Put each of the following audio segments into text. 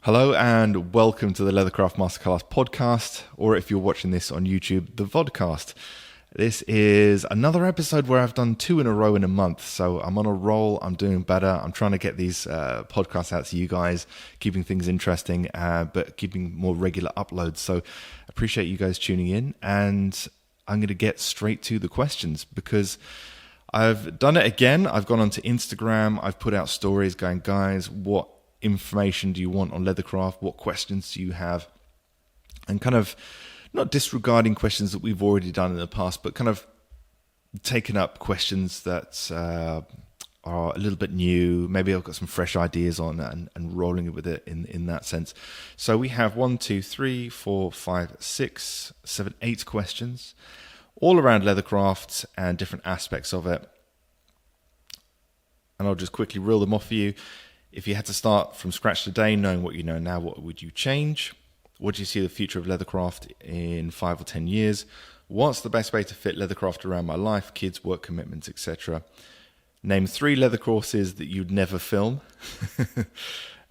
Hello and welcome to the Leathercraft Masterclass podcast, or if you're watching this on YouTube, the vodcast. This is another episode where I've done 2 in a row in a month, so I'm on a roll, I'm doing better, I'm trying to get these podcasts out to you guys, keeping things interesting, but keeping more regular uploads, so I appreciate you guys tuning in, and I'm going to get straight to the questions, because I've done it again. I've gone onto Instagram, I've put out stories going, guys, what information do you want on Leathercraft? What questions do you have? And kind of not disregarding questions that we've already done in the past, but kind of taking up questions that are a little bit new. Maybe I've got some fresh ideas on and rolling with it in that sense. So we have 1, 2, 3, 4, 5, 6, 7, 8 questions all around Leathercraft and different aspects of it. And I'll just quickly reel them off for you. If you had to start from scratch today, knowing what you know now, what would you change? What do you see the future of Leathercraft in 5 or 10 years? What's the best way to fit Leathercraft around my life, kids, work commitments, etc.? Name 3 leather courses that you'd never film, with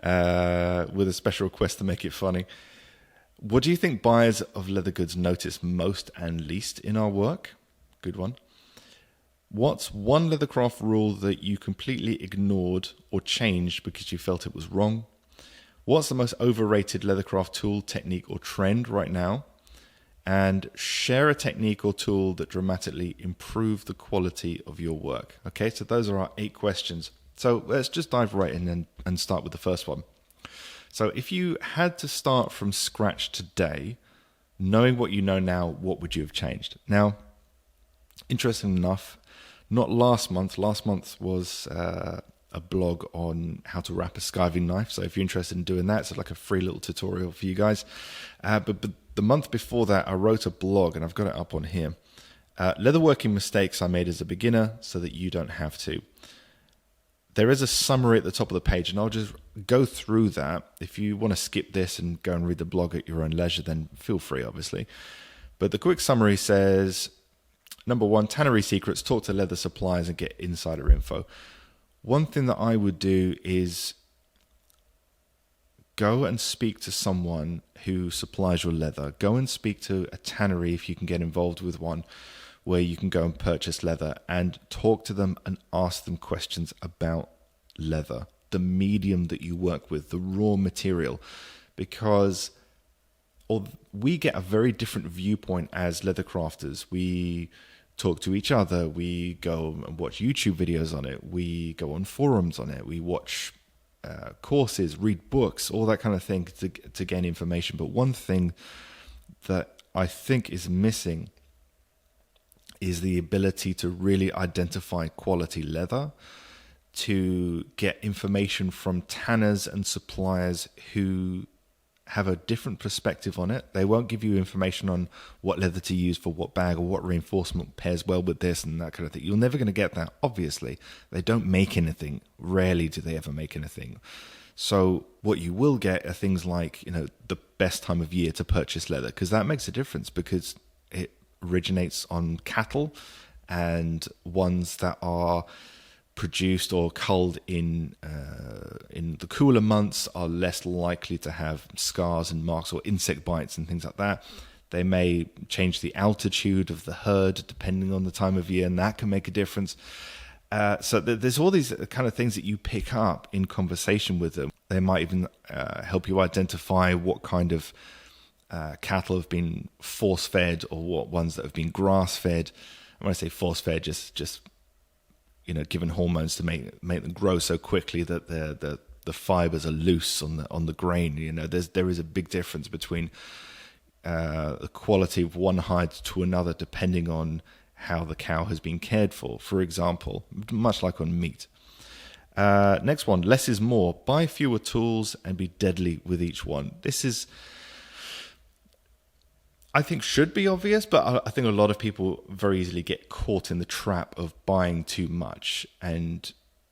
a special request to make it funny. What do you think buyers of leather goods notice most and least in our work? Good one. What's one Leathercraft rule that you completely ignored or changed because you felt it was wrong? What's the most overrated Leathercraft tool, technique, or trend right now? And share a technique or tool that dramatically improved the quality of your work. Okay, so those are our 8 questions. So let's just dive right in and start with the first one. So if you had to start from scratch today, knowing what you know now, what would you have changed? Now, interesting enough, not last month. Last month was a blog on how to wrap a skiving knife. So if you're interested in doing that, it's like a free little tutorial for you guys. But the month before that, I wrote a blog, and I've got it up on here. Leatherworking mistakes I made as a beginner so that you don't have to. There is a summary at the top of the page, and I'll just go through that. If you want to skip this and go and read the blog at your own leisure, then feel free, obviously. But the quick summary says, number 1, tannery secrets, talk to leather suppliers and get insider info. One thing that I would do is go and speak to someone who supplies your leather. Go and speak to a tannery if you can get involved with one where you can go and purchase leather, and talk to them and ask them questions about leather, the medium that you work with, the raw material, because we get a very different viewpoint as leather crafters. We talk to each other, we go and watch YouTube videos on it, we go on forums on it, we watch courses, read books, all that kind of thing to gain information. But one thing that I think is missing is the ability to really identify quality leather, to get information from tanners and suppliers who have a different perspective on it. They won't give you information on what leather to use for what bag or what reinforcement pairs well with this and that kind of thing. You're never going to get that, obviously. They don't make anything. Rarely do they ever make anything. So what you will get are things like, the best time of year to purchase leather, because that makes a difference, because it originates on cattle, and ones that are produced or culled in the cooler months are less likely to have scars and marks or insect bites and things like that. They may change the altitude of the herd depending on the time of year, and that can make a difference. So there's all these kind of things that you pick up in conversation with them. They might even help you identify what kind of cattle have been force-fed, or what ones that have been grass-fed. When I say force-fed, just given hormones to make them grow so quickly that the fibers are loose on the grain. There is a big difference between the quality of one hide to another depending on how the cow has been cared for. For example, much like on meat. Next one, less is more. Buy fewer tools and be deadly with each one. This is, I think, should be obvious, but I think a lot of people very easily get caught in the trap of buying too much. And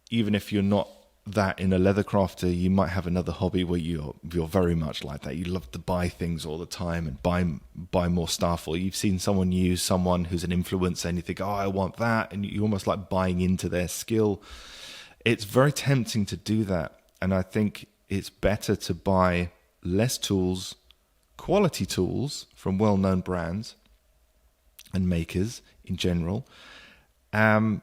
even if you're not that in a leather crafter, you might have another hobby where you're very much like that. You love to buy things all the time and buy more stuff, or you've seen someone use someone who's an influencer and you think, oh, I want that, and you almost like buying into their skill. It's very tempting to do that, and I think it's better to buy less tools, quality tools from well-known brands and makers in general, and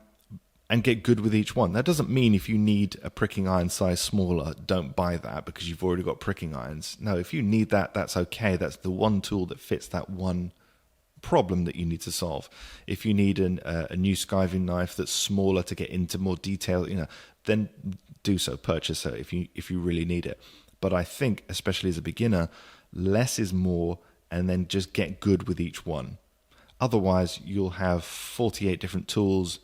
get good with each one. That doesn't mean if you need a pricking iron size smaller, don't buy that because you've already got pricking irons. No, if you need that, that's okay. That's the one tool that fits that one problem that you need to solve. If you need a new skiving knife that's smaller to get into more detail, then do so. Purchase it if you really need it. But I think, especially as a beginner, less is more, and then just get good with each one. Otherwise, you'll have 48 different tools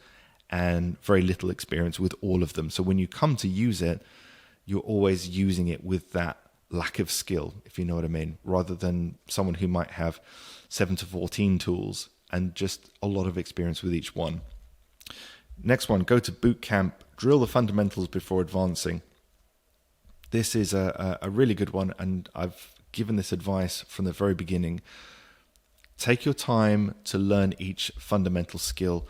and very little experience with all of them. So when you come to use it, you're always using it with that lack of skill, if you know what I mean, rather than someone who might have 7 to 14 tools and just a lot of experience with each one. Next one, go to boot camp, drill the fundamentals before advancing. This is a really good one, and I've given this advice from the very beginning. Take your time to learn each fundamental skill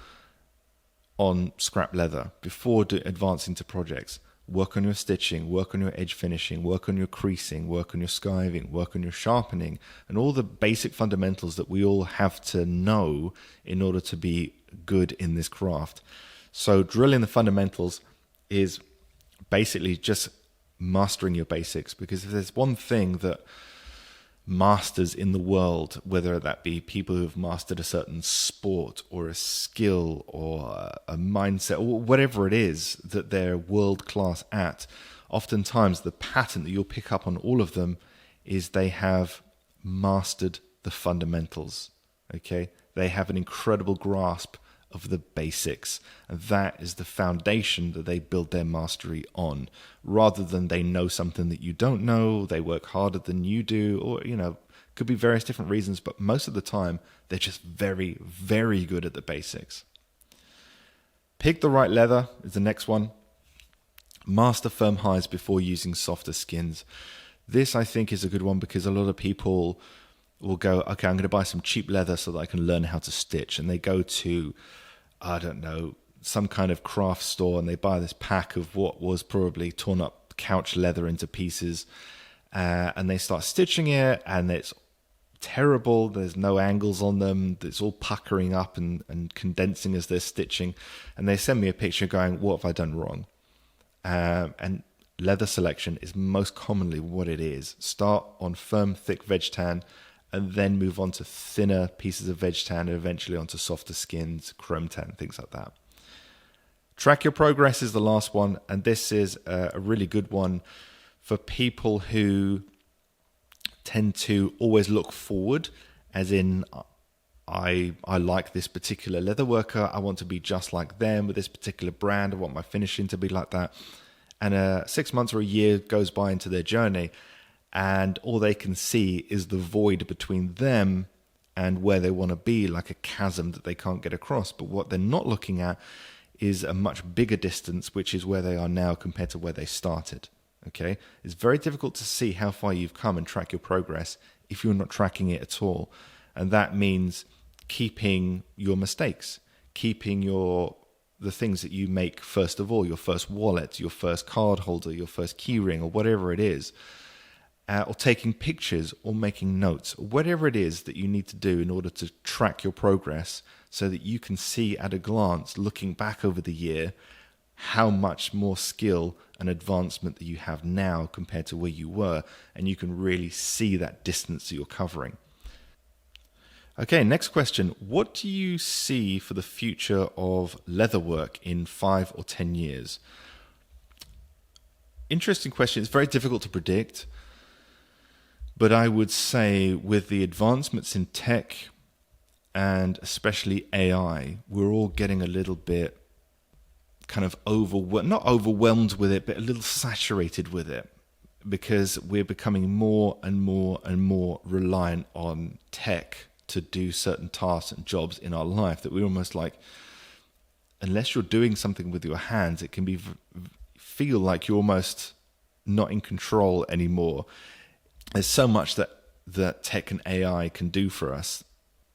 on scrap leather before advancing to projects. Work on your stitching, work on your edge finishing, work on your creasing, work on your skiving, work on your sharpening, and all the basic fundamentals that we all have to know in order to be good in this craft. So drilling the fundamentals is basically just mastering your basics, because if there's one thing that masters in the world, whether that be people who have mastered a certain sport or a skill or a mindset or whatever it is that they're world class at, oftentimes the pattern that you'll pick up on all of them is they have mastered the fundamentals. Okay, they have an incredible grasp of the basics, and that is the foundation that they build their mastery on, rather than they know something that you don't know, they work harder than you do, or could be various different reasons, but most of the time they're just very, very good at the basics. Pick the right leather is the next one. Master firm hides before using softer skins. This, I think, is a good one because a lot of people will go, okay, I'm going to buy some cheap leather so that I can learn how to stitch. And they go to, I don't know, some kind of craft store, and they buy this pack of what was probably torn up couch leather into pieces, and they start stitching it, and it's terrible. There's no angles on them. It's all puckering up and condensing as they're stitching. And they send me a picture going, what have I done wrong? And leather selection is most commonly what it is. Start on firm, thick veg tan, and then move on to thinner pieces of veg tan, and eventually onto softer skins, chrome tan, things like that. Track your progress is the last one, and this is a really good one for people who tend to always look forward, as in, I like this particular leather worker, I want to be just like them with this particular brand, I want my finishing to be like that. And 6 months or a year goes by into their journey, and all they can see is the void between them and where they want to be, like a chasm that they can't get across. But what they're not looking at is a much bigger distance, which is where they are now compared to where they started. Okay, it's very difficult to see how far you've come and track your progress if you're not tracking it at all. And that means keeping your mistakes, keeping the things that you make first of all, your first wallet, your first card holder, your first key ring, or whatever it is, or taking pictures or making notes, or whatever it is that you need to do in order to track your progress, so that you can see at a glance, looking back over the year, how much more skill and advancement that you have now compared to where you were, and you can really see that distance that you're covering. Okay, next question. What do you see for the future of leatherwork in 5 or 10 years? Interesting question. It's very difficult to predict, but I would say with the advancements in tech and especially AI, we're all getting a little bit kind of not overwhelmed with it, but a little saturated with it, because we're becoming more and more and more reliant on tech to do certain tasks and jobs in our life, that we're almost like, unless you're doing something with your hands, it can feel like you're almost not in control anymore. There's so much that tech and AI can do for us.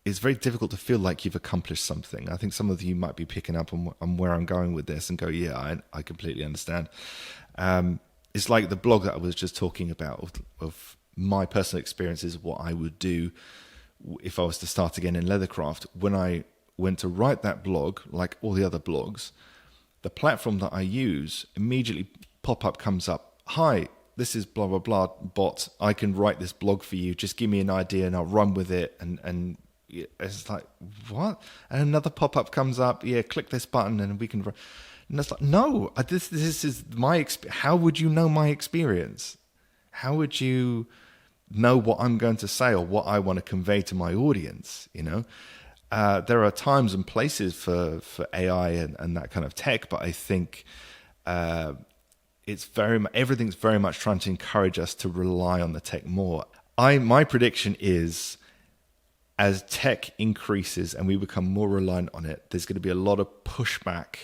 It's very difficult to feel like you've accomplished something. I think some of you might be picking up on where I'm going with this and go, yeah, I completely understand. it's like the blog that I was just talking about of my personal experiences, what I would do if I was to start again in Leathercraft. When I went to write that blog, like all the other blogs, the platform that I use, immediately pop-up comes up. Hi, this is blah, blah, blah, bot. I can write this blog for you. Just give me an idea and I'll run with it. And it's like, what? And another pop-up comes up. Yeah, click this button and we can... And it's like, no, this is my experience. How would you know my experience? How would you know what I'm going to say or what I want to convey to my audience? You know, there are times and places for AI and that kind of tech, but I think everything's very much trying to encourage us to rely on the tech more. My prediction is, as tech increases and we become more reliant on it, there's going to be a lot of pushback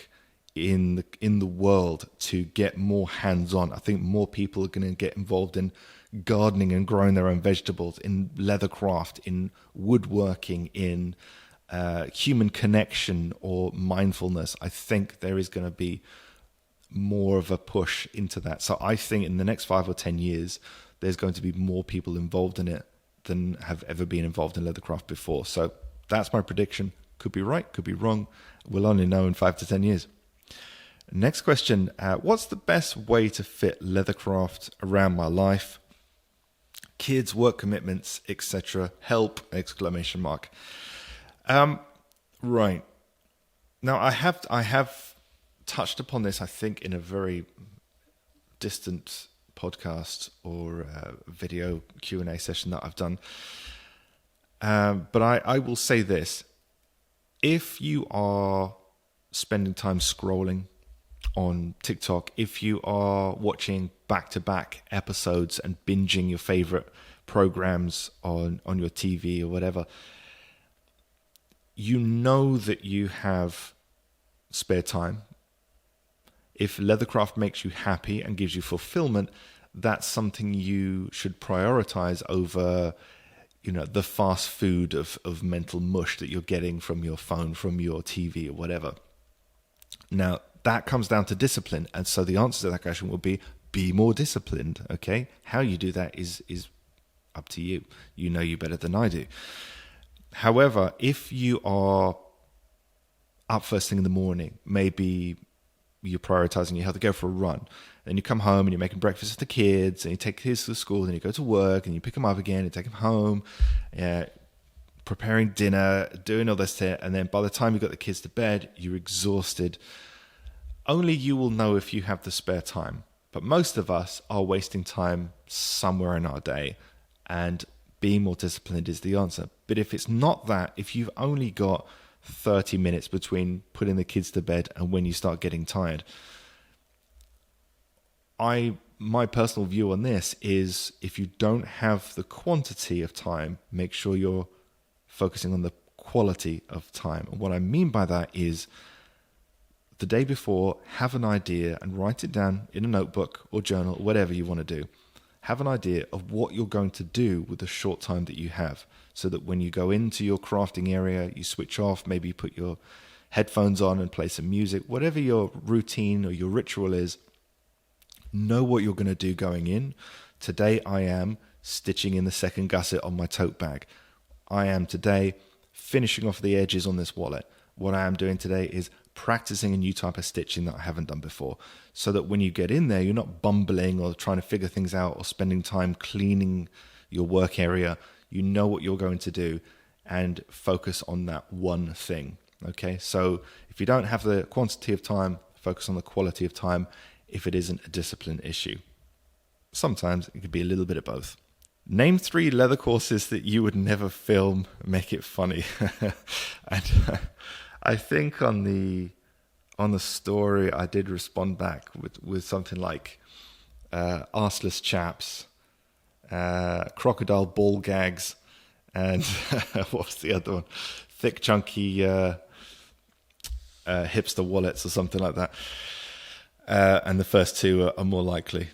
in the world to get more hands-on. I think more people are going to get involved in gardening and growing their own vegetables, in leathercraft, in woodworking, in human connection or mindfulness. I think there is going to be more of a push into that. So I think in the next 5 or 10 years, there's going to be more people involved in it than have ever been involved in leathercraft before. So that's my prediction. Could be right, could be wrong. We'll only know in 5 to 10 years. Next question, what's the best way to fit leathercraft around my life? Kids, work commitments, etc. Help! ! Right. Now I have touched upon this, I think, in a very distant podcast or video Q&A session that I've done. But I will say this. If you are spending time scrolling on TikTok, if you are watching back-to-back episodes and binging your favorite programs on your TV or whatever, you know that you have spare time. If leathercraft makes you happy and gives you fulfillment, that's something you should prioritize over, you know, the fast food of mental mush that you're getting from your phone, from your TV or whatever. Now, that comes down to discipline. And so the answer to that question will be more disciplined, okay? How you do that is up to you. You know you better than I do. However, if you are up first thing in the morning, maybe you're prioritizing your health to go for a run, then you come home and you're making breakfast for the kids and you take kids to school, then you go to work and you pick them up again and take them home, preparing dinner, doing all this, and then by the time you got the kids to bed, you're exhausted. Only you will know if you have the spare time. But most of us are wasting time somewhere in our day, and being more disciplined is the answer. But if it's not that, if you've only got 30 minutes between putting the kids to bed and when you start getting tired, my personal view on this is, if you don't have the quantity of time, make sure you're focusing on the quality of time. And what I mean by that is, the day before, have an idea and write it down in a notebook or journal, whatever you want to do. Have an idea of what you're going to do with the short time that you have, so that when you go into your crafting area, you switch off, maybe you put your headphones on and play some music, whatever your routine or your ritual is. Know what you're going to do going in. Today I am stitching in the second gusset on my tote bag. I am today finishing off the edges on this wallet. What I am doing today is practicing a new type of stitching that I haven't done before, so that when you get in there, you're not bumbling or trying to figure things out or spending time cleaning your work area. You know what you're going to do and focus on that one thing. Okay, so if you don't have the quantity of time, focus on the quality of time if it isn't a discipline issue. Sometimes it could be a little bit of both. Name 3 leather courses that you would never film, make it funny. And I think on the story I did respond back with something like arseless chaps, crocodile ball gags, and what's the other one? Thick chunky hipster wallets or something like that. And the first 2 are more likely.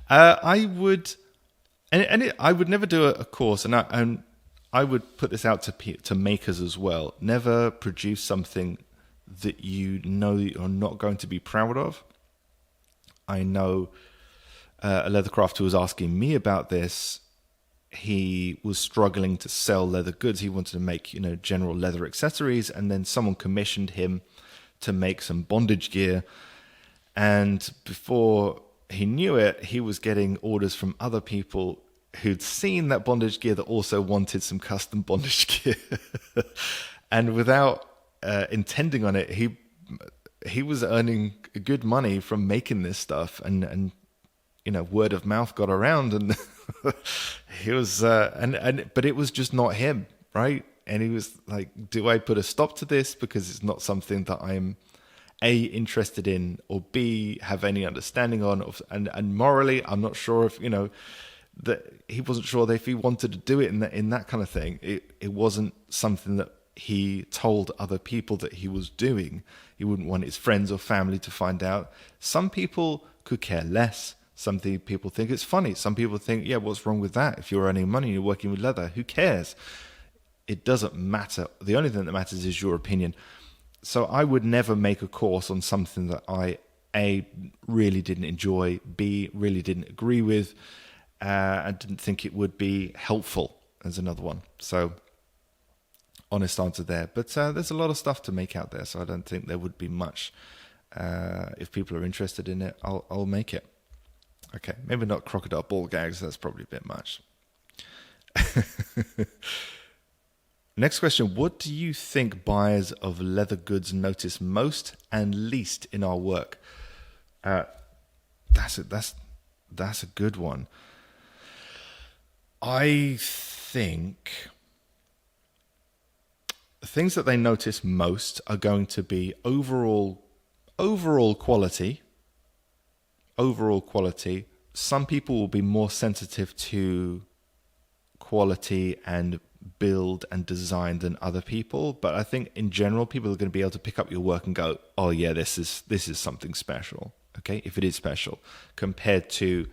I would, I would never do a course, and I would put this out to makers as well. Never produce something that you know you're not going to be proud of. I know a leathercrafter was asking me about this. He was struggling to sell leather goods. He wanted to make, general leather accessories, and then someone commissioned him to make some bondage gear. And before he knew it, he was getting orders from other people who'd seen that bondage gear that also wanted some custom bondage gear. And without intending on it, he was earning good money from making this stuff, and word of mouth got around, and he was but it was just not him, right? And he was like, do I put a stop to this because it's not something that I'm A, interested in, or B, have any understanding on, and morally I'm not sure if that he wasn't sure that if he wanted to do it in that kind of thing. It wasn't something that he told other people that he was doing. He wouldn't want his friends or family to find out. Some people could care less. Some people think it's funny. Some people think, yeah, what's wrong with that? If you're earning money and you're working with leather, who cares? It doesn't matter. The only thing that matters is your opinion. So I would never make a course on something that I, A, really didn't enjoy, B, really didn't agree with, and didn't think it would be helpful, as another one. So honest answer there. But there's a lot of stuff to make out there, so I don't think there would be much. If people are interested in it, I'll make it. Okay, maybe not crocodile ball gags. That's probably a bit much. Next question. What do you think buyers of leather goods notice most and least in our work? That's a good one. I think the things that they notice most are going to be overall quality. Overall quality. Some people will be more sensitive to quality and build and design than other people, but I think in general people are going to be able to pick up your work and go, oh yeah, this is something special. Okay, if it is special compared to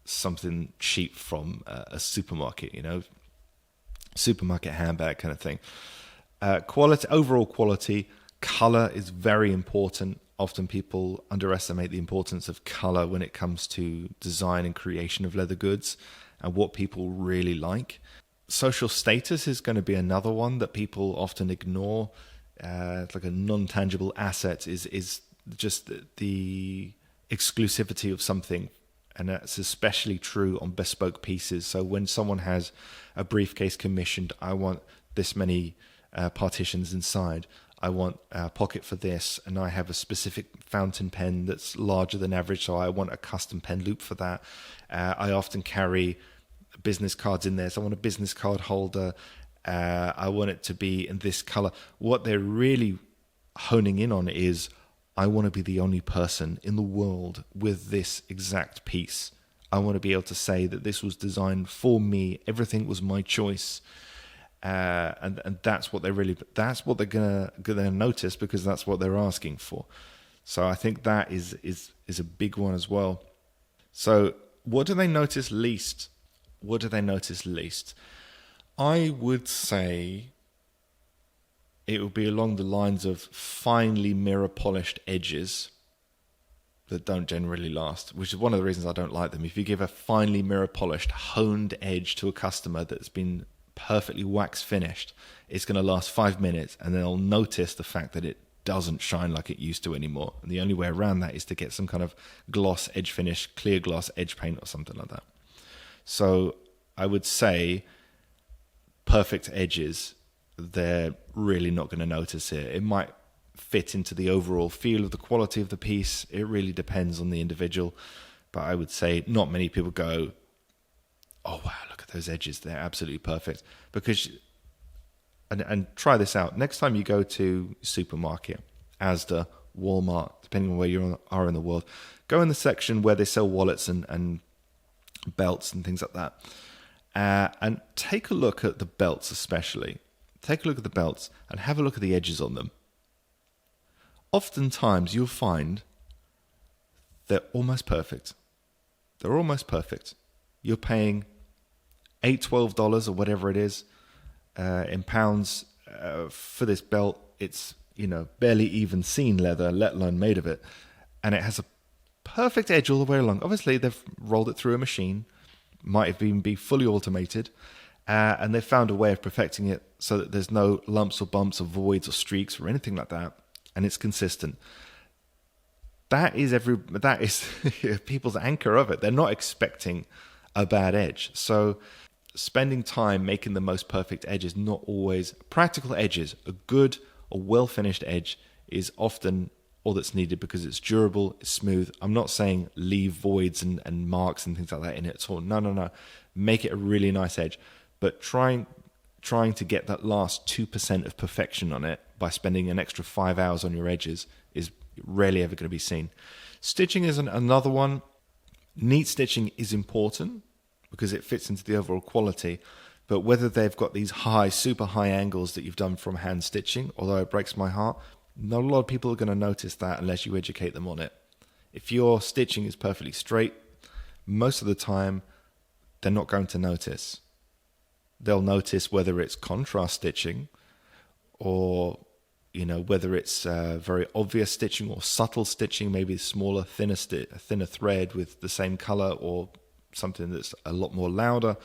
something cheap from a supermarket, supermarket handbag kind of thing. Quality, overall quality. Color is very important. Often people underestimate the importance of color when it comes to design and creation of leather goods and what people really like. Social status is going to be another one that people often ignore. It's like a non-tangible asset is just the exclusivity of something. And that's especially true on bespoke pieces. So when someone has a briefcase commissioned, I want this many partitions inside. I want a pocket for this, and I have a specific fountain pen that's larger than average, so I want a custom pen loop for that. I often carry business cards in there, so I want a business card holder. I want it to be in this color. What they're really honing in on is, I want to be the only person in the world with this exact piece. I want to be able to say that this was designed for me. Everything was my choice. And that's what they're gonna notice, because that's what they're asking for. So I think that is a big one as well. So what do they notice least? I would say it would be along the lines of finely mirror polished edges that don't generally last, which is one of the reasons I don't like them. If you give a finely mirror polished, honed edge to a customer that's been perfectly wax finished, it's going to last 5 minutes, and they'll notice the fact that it doesn't shine like it used to anymore. And the only way around that is to get some kind of gloss edge finish, clear gloss edge paint or something like that. So I would say perfect edges, they're really not going to notice it. It might fit into the overall feel of the quality of the piece. It really depends on the individual. But I would say not many people go, oh wow, look at those edges, they're absolutely perfect. Because, and try this out, next time you go to supermarket, Asda, Walmart, depending on where you are in the world, go in the section where they sell wallets and belts and things like that, and take a look at the belts. Especially take a look at the belts and have a look at the edges on them. Oftentimes you'll find they're almost perfect. You're paying $12 or whatever it is in pounds for this belt. It's barely even seen leather, let alone made of it, and it has a perfect edge all the way along. Obviously, they've rolled it through a machine, might have even be fully automated, and they've found a way of perfecting it so that there's no lumps or bumps or voids or streaks or anything like that, and it's consistent. That is people's anchor of it. They're not expecting a bad edge. So spending time making the most perfect edge is not always practical edges. A good or well-finished edge is often all that's needed because it's durable, it's smooth. I'm not saying leave voids and marks and things like that in it at all. No. Make it a really nice edge. But trying to get that last 2% of perfection on it by spending an extra 5 hours on your edges is rarely ever going to be seen. Stitching is another one. Neat stitching is important because it fits into the overall quality. But whether they've got these super high angles that you've done from hand stitching, although it breaks my heart, not a lot of people are going to notice that unless you educate them on it. If your stitching is perfectly straight, most of the time they're not going to notice. They'll notice whether it's contrast stitching or whether it's very obvious stitching or subtle stitching, maybe smaller, thinner thread with the same color or something that's a lot more louder.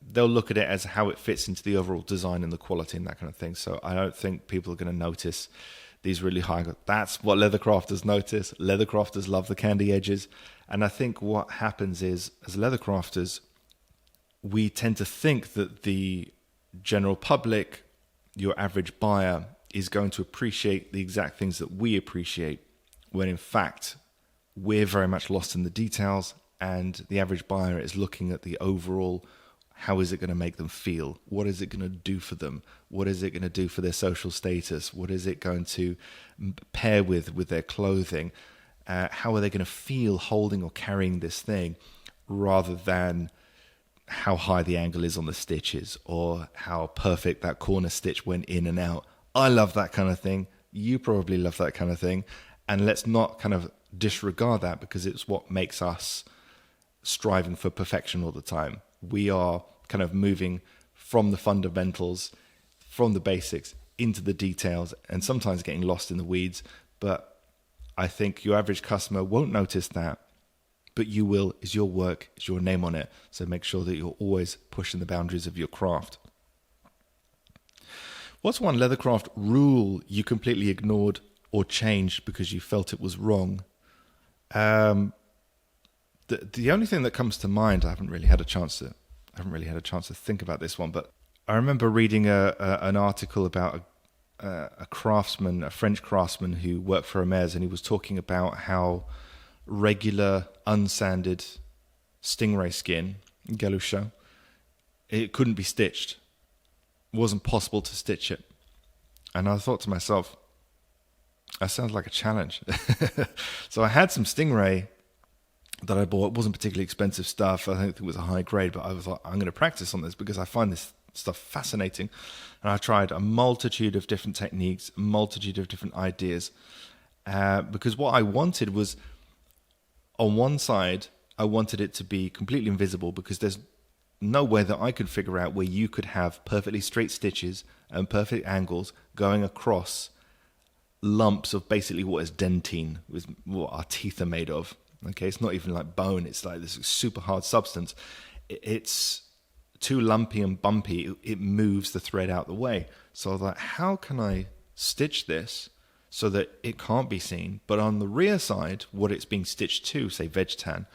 They'll look at it as how it fits into the overall design and the quality and that kind of thing. So I don't think people are going to notice these really high. That's what leathercrafters notice. Leathercrafters love the candy edges. And I think what happens is, as leathercrafters, we tend to think that the general public, your average buyer, is going to appreciate the exact things that we appreciate, when in fact we're very much lost in the details, and the average buyer is looking at the overall, how is it going to make them feel? What is it going to do for them? What is it going to do for their social status? What is it going to pair with their clothing? How are they going to feel holding or carrying this thing, rather than how high the angle is on the stitches or how perfect that corner stitch went in and out. I love that kind of thing. You probably love that kind of thing. And let's not kind of disregard that, because it's what makes us striving for perfection all the time. We are kind of moving from the fundamentals, from the basics, into the details, and sometimes getting lost in the weeds. But I think your average customer won't notice that, but you will. Is your work, is your name on it. So make sure that you're always pushing the boundaries of your craft. What's one Leathercraft rule you completely ignored or changed because you felt it was wrong? The only thing that comes to mind, I haven't really had a chance to think about this one, but I remember reading an article about a craftsman, a French craftsman who worked for Hermes, and he was talking about how regular unsanded stingray skin, galucha, it couldn't be stitched. It wasn't possible to stitch it. And I thought to myself, that sounds like a challenge. So I had some stingray that I bought. It wasn't particularly expensive stuff. I don't think it was a high grade, but I was like, I'm going to practice on this because I find this stuff fascinating. And I tried a multitude of different techniques, a multitude of different ideas, because what I wanted was, on one side, I wanted it to be completely invisible, because there's no way that I could figure out where you could have perfectly straight stitches and perfect angles going across lumps of basically what is dentine, what our teeth are made of. Okay, it's not even like bone. It's like this super hard substance. It's too lumpy and bumpy. It moves the thread out the way. So I was like, how can I stitch this so that it can't be seen, but on the rear side, what it's being stitched to, say veg tan,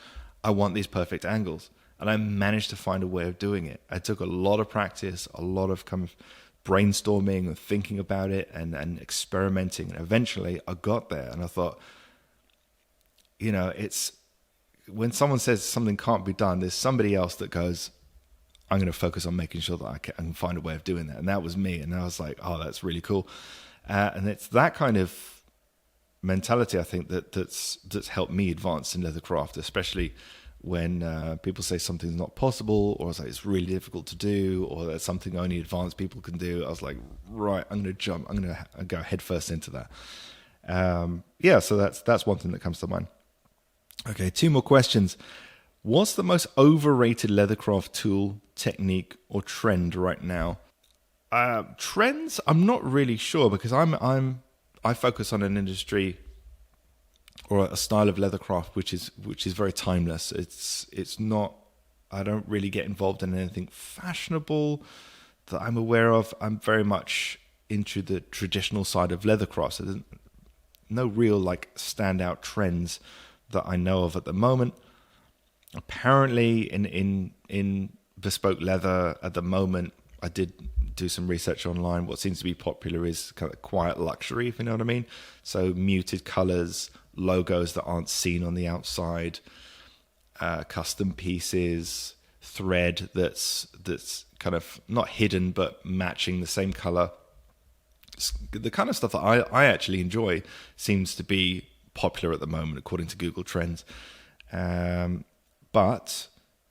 I want these perfect angles. And I managed to find a way of doing it. I took a lot of practice, a lot of kind of brainstorming and thinking about it and experimenting. And eventually I got there, and I thought, it's when someone says something can't be done, there's somebody else that goes, I'm going to focus on making sure that I can find a way of doing that. And that was me. And I was like, oh, that's really cool. And it's that kind of mentality, I think, that's helped me advance in leathercraft, especially when people say something's not possible, or it's really difficult to do, or that's something only advanced people can do. I was like, right, I'm going to jump. I'm going to go head first into that. So that's one thing that comes to mind. Okay, 2 more questions. What's the most overrated leathercraft tool, technique, or trend right now? Trends, I'm not really sure, because I focus on an industry or a style of leathercraft which is very timeless. It's not. I don't really get involved in anything fashionable that I'm aware of. I'm very much into the traditional side of leathercraft. So there's no real like standout trends that I know of at the moment. Apparently, in bespoke leather at the moment, I did do some research online. What seems to be popular is kind of quiet luxury, if you know what I mean. So muted colors, logos that aren't seen on the outside, custom pieces, thread that's kind of not hidden but matching the same color. The kind of stuff that I actually enjoy seems to be popular at the moment, according to Google Trends. But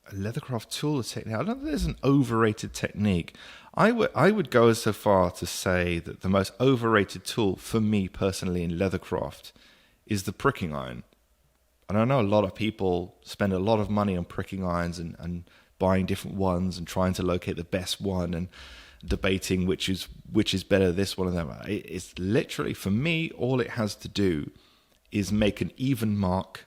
a leathercraft tool or technique, I don't think there's an overrated technique. I would go as so far to say that the most overrated tool for me personally in leathercraft is the pricking iron. And I know a lot of people spend a lot of money on pricking irons and buying different ones and trying to locate the best one and debating which is better, this one or that. It's literally, for me, all it has to do is make an even mark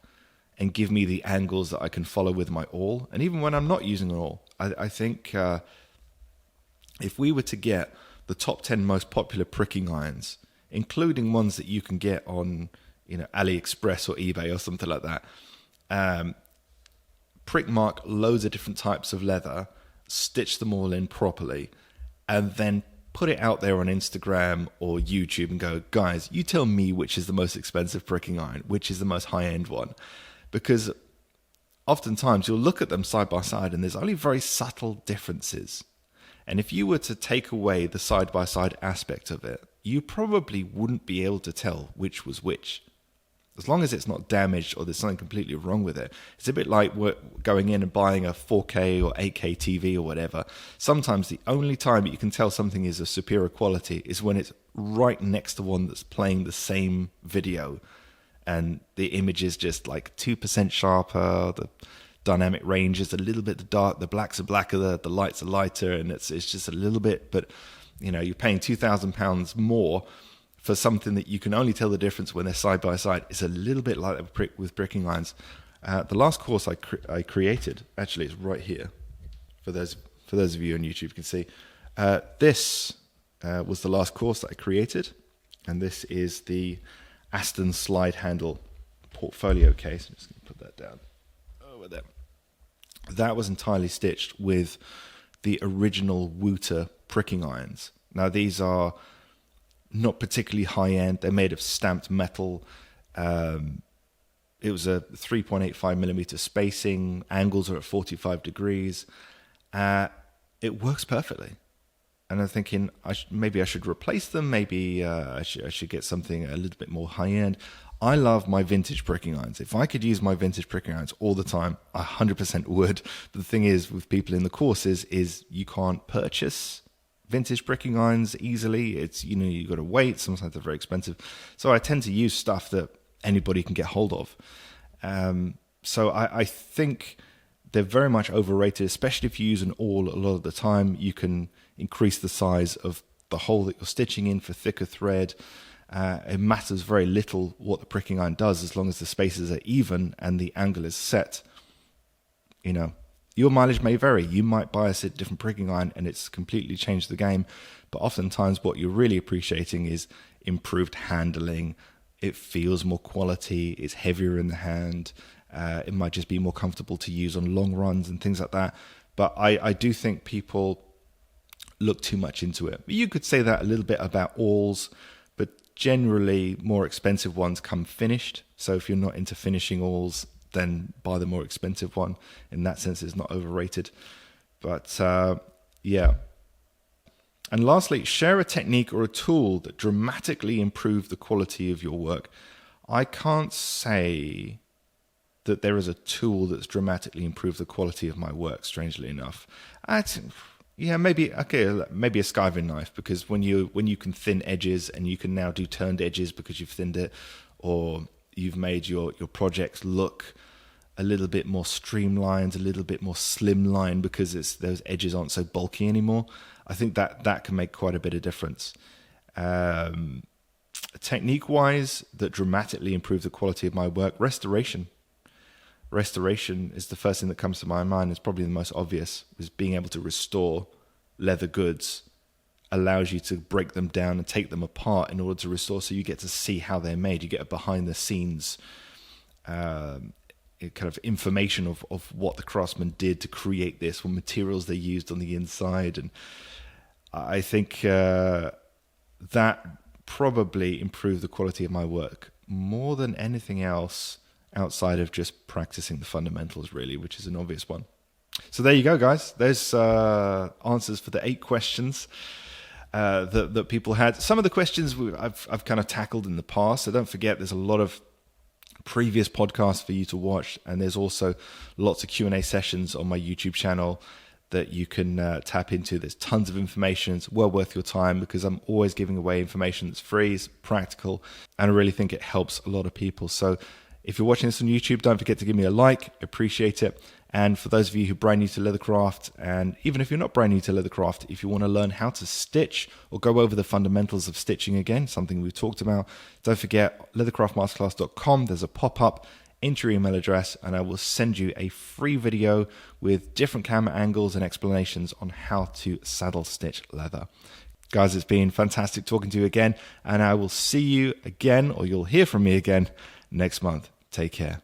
and give me the angles that I can follow with my awl. And even when I'm not using an awl, I think if we were to get the top 10 most popular pricking irons, including ones that you can get on AliExpress or eBay or something like that, prick mark loads of different types of leather, stitch them all in properly, and then put it out there on Instagram or YouTube and go, guys, you tell me which is the most expensive pricking iron, which is the most high-end one. Because oftentimes you'll look at them side by side and there's only very subtle differences. And if you were to take away the side-by-side aspect of it, you probably wouldn't be able to tell which was which. As long as it's not damaged or there's something completely wrong with it. It's a bit like going in and buying a 4K or 8K TV or whatever. Sometimes the only time you can tell something is of superior quality is when it's right next to one that's playing the same video. And the image is just like 2% sharper, the dynamic range is a little bit dark, the blacks are blacker, the lights are lighter, and it's just a little bit, but you're paying £2,000 more for something that you can only tell the difference when they're side by side. It's a little bit like that with pricking irons. The last course I created, actually, is right here. For those of you on YouTube can see, this was the last course that I created, and this is the Aston slide handle portfolio case. I'm just going to put that down over there. That was entirely stitched with the original Wooter pricking irons. Now these are not particularly high end. They're made of stamped metal. It was a 3.85 millimeter spacing. Angles are at 45 degrees. It works perfectly. And I'm thinking maybe I should replace them. Maybe I should get something a little bit more high end. I love my vintage pricking irons. If I could use my vintage pricking irons all the time, I 100% would. But the thing is, with people in the courses, is you can't purchase vintage pricking irons easily. It's you got to wait. Sometimes they're very expensive. So I tend to use stuff that anybody can get hold of. So I think they're very much overrated, especially if you use an awl a lot of the time. You can increase the size of the hole that you're stitching in for thicker thread. It matters very little what the pricking iron does as long as the spaces are even and the angle is set. Your mileage may vary. You might buy a different pricking iron and it's completely changed the game. But oftentimes what you're really appreciating is improved handling. It feels more quality. It's heavier in the hand. It might just be more comfortable to use on long runs and things like that. But I do think people look too much into it. You could say that a little bit about awls, but generally more expensive ones come finished. So if you're not into finishing awls, then buy the more expensive one. In that sense, it's not overrated. But yeah. And lastly, share a technique or a tool that dramatically improved the quality of your work. I can't say that there is a tool that's dramatically improved the quality of my work, strangely enough. Yeah, maybe a skiving knife, because when you can thin edges and you can now do turned edges because you've thinned it, or you've made your projects look a little bit more streamlined, a little bit more slimline because those edges aren't so bulky anymore. I think that can make quite a bit of difference. Technique-wise, that dramatically improved the quality of my work, restoration. Restoration is the first thing that comes to my mind. It's probably the most obvious, is being able to restore leather goods allows you to break them down and take them apart in order to restore, so you get to see how they're made. You get a behind the scenes kind of information of what the craftsman did to create this, what materials they used on the inside. And I think that probably improved the quality of my work more than anything else, outside of just practicing the fundamentals, really, which is an obvious one. So there you go, guys. There's answers for the 8 questions that people had. Some of the questions I've kind of tackled in the past, so don't forget there's a lot of previous podcasts for you to watch, and there's also lots of Q&A sessions on my YouTube channel that you can tap into. There's tons of information. It's well worth your time, because I'm always giving away information that's free, it's practical, and I really think it helps a lot of people. So if you're watching this on YouTube, don't forget to give me a like. Appreciate it. And for those of you who are brand new to Leathercraft, and even if you're not brand new to Leathercraft, if you want to learn how to stitch or go over the fundamentals of stitching again, something we've talked about, don't forget leathercraftmasterclass.com. There's a pop-up, enter your email address, and I will send you a free video with different camera angles and explanations on how to saddle stitch leather. Guys, it's been fantastic talking to you again, and I will see you again, or you'll hear from me again next month. Take care.